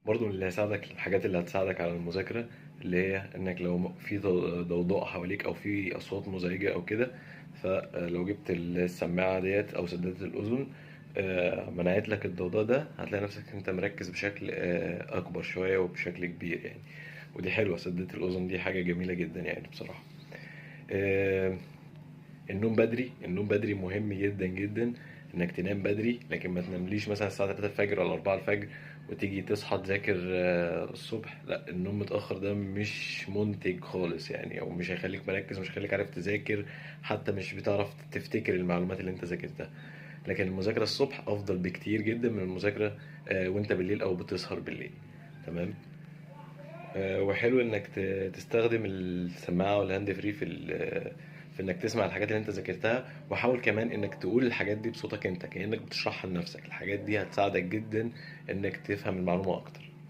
برضو من اللي هيساعدك، الحاجات اللي هتساعدك على المذاكرة، اللي هي انك لو في ضوضاء حواليك او في اصوات مزعجة او كده، فلو جبت السماعة ديت او سدادة الاذن منعت لك الضوضاء ده، هتلاقي نفسك انت مركز بشكل اكبر شوية وبشكل كبير يعني. ودي حلوة، سدادة الاذن دي حاجة جميلة جدا يعني بصراحة. آه، النوم بدري، النوم بدري مهم جدا جدا، انك تنام بدري، لكن ما تنامليش مثلا الساعة 3 الفجر ولا 4 الفجر وتيجي تصحى تذاكر الصبح. لا، النوم متأخر ده مش منتج خالص يعني، او مش هيخليك مركز، مش هيخليك عارف تذاكر، حتى مش بتعرف تفتكر المعلومات اللي انت ذاكرتها. لكن المذاكرة الصبح افضل بكتير جدا من المذاكرة وانت بالليل او بتسهر بالليل. تمام. وحلو انك تستخدم السماعه والهاند فري في انك تسمع الحاجات اللي انت ذاكرتها. وحاول كمان انك تقول الحاجات دي بصوتك انت، كأنك بتشرحها لنفسك. الحاجات دي هتساعدك جدا انك تفهم المعلومه اكتر.